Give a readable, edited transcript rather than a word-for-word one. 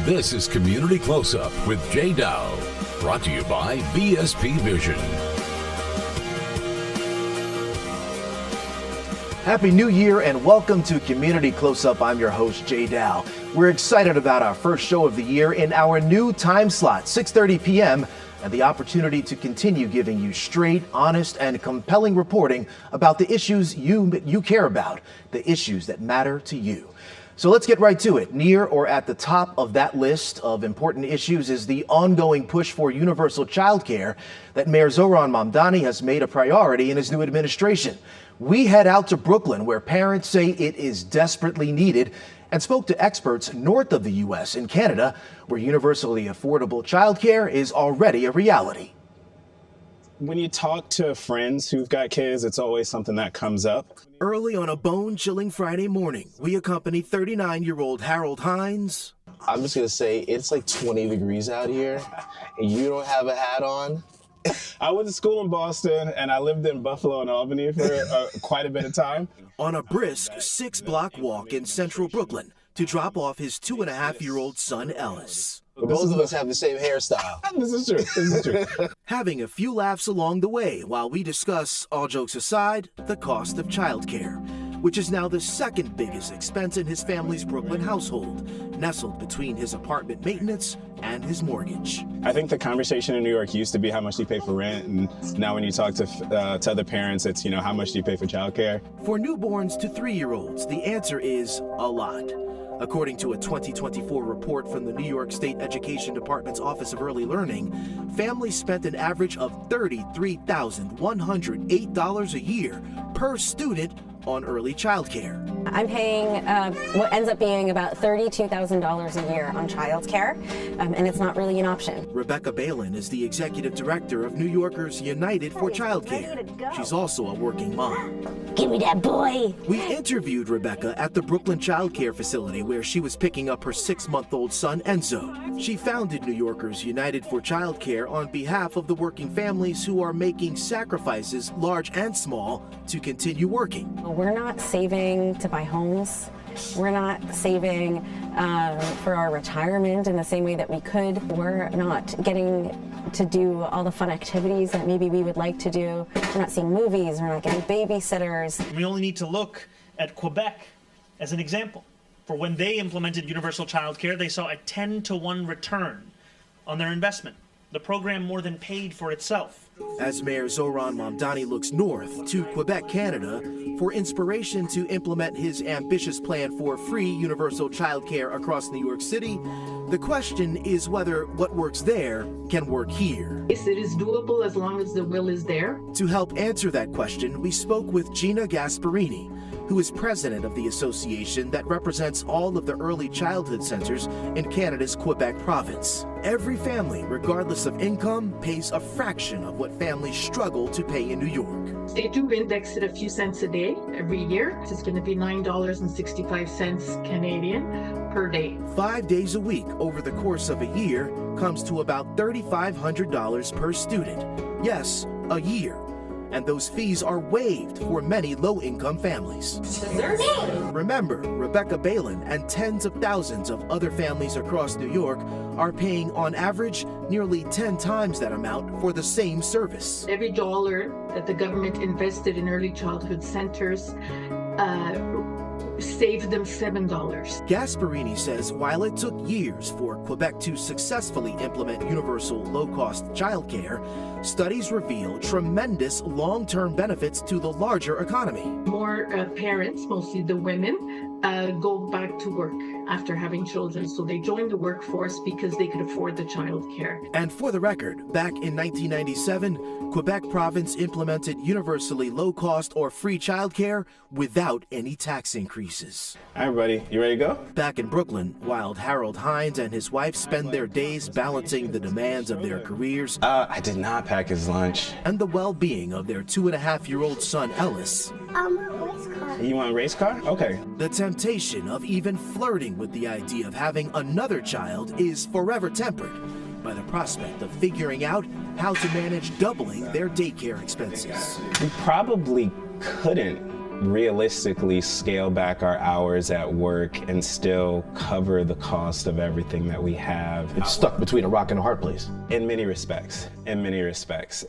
This is Community Close-Up with Jay Dow, brought to you by BSP Vision. Happy New Year and welcome to Community Close-Up. I'm your host, Jay Dow. We're excited about our first show of the year in our new time slot, 6:30 p.m., and the opportunity to continue giving you straight, honest, and compelling reporting about the issues you care about, the issues that matter to you. So let's get right to it. Near or at the top of that list of important issues is the ongoing push for universal childcare that Mayor Zohran Mamdani has made a priority in his new administration. We head out to Brooklyn, where parents say it is desperately needed, and spoke to experts north of the U.S. in Canada, where universally affordable childcare is already a reality. When you talk to friends who've got kids, it's always something that comes up. Early on a bone-chilling Friday morning, we accompany 39-year-old Harold Hines. I'm just going to say it's like 20 degrees out here, and you don't have a hat on. I went to school in Boston, and I lived in Buffalo and Albany for quite a bit of time. On a brisk 6-block walk in central Brooklyn to drop off his 2.5-year-old son, Ellis. Both of us have the same hairstyle. This is true. This is true. Having a few laughs along the way while we discuss, all jokes aside, the cost of childcare, which is now the second biggest expense in his family's Brooklyn household, nestled between his apartment maintenance and his mortgage. I think the conversation in New York used to be how much do you pay for rent, and now when you talk to other parents, it's, how much do you pay for childcare? For newborns to 3-year-olds, the answer is a lot. According to a 2024 report from the New York State Education Department's Office of Early Learning, families spent an average of $33,108 a year per student on early childcare. I'm paying what ends up being about $32,000 a year on childcare, and it's not really an option. Rebecca Balin is the executive director of New Yorkers United for Childcare. She's also a working mom. Give me that boy! We interviewed Rebecca at the Brooklyn Child Care facility where she was picking up her 6-month-old son, Enzo. She founded New Yorkers United for Childcare on behalf of the working families who are making sacrifices, large and small, to continue working. We're not saving to buy homes. We're not saving for our retirement in the same way that we could. We're not getting to do all the fun activities that maybe we would like to do. We're not seeing movies. We're not getting babysitters. We only need to look at Quebec as an example. For when they implemented universal childcare, they saw a 10-to-1 return on their investment. The program more than paid for itself. As Mayor Zohran Mamdani looks north to Quebec, Canada, for inspiration to implement his ambitious plan for free universal childcare across New York City, the question is whether what works there can work here. Yes, it is doable as long as the will is there. To help answer that question, we spoke with Gina Gasparini, who is president of the association that represents all of the early childhood centers in Canada's Quebec province. Every family, regardless of income, pays a fraction of what families struggle to pay in New York. They do index it a few cents a day every year. It's going to be $9.65 Canadian per day. 5 days a week over the course of a year comes to about $3,500 per student. Yes, a year. And those fees are waived for many low-income families. Remember, Rebecca Balin and tens of thousands of other families across New York are paying on average nearly 10 times that amount for the same service. Every dollar that the government invested in early childhood centers saved them $7. Gasparini says while it took years for Quebec to successfully implement universal low-cost childcare, studies reveal tremendous long-term benefits to the larger economy. More parents, mostly the women, go back to work after having children. So they join the workforce because they could afford the child care. And for the record, back in 1997, Quebec province implemented universally low-cost or free childcare without any tax increases. All right, everybody, you ready to go? Back in Brooklyn, while Harold Hines and his wife spend their days balancing the demands of their careers, I did not pack his lunch. And the well-being of their 2.5-year-old son, Ellis. Race car. You want a race car? Okay. The temptation of even flirting with the idea of having another child is forever tempered by the prospect of figuring out how to manage doubling their daycare expenses. We probably couldn't realistically scale back our hours at work and still cover the cost of everything that we have. It's stuck between a rock and a hard place. In many respects, in many respects.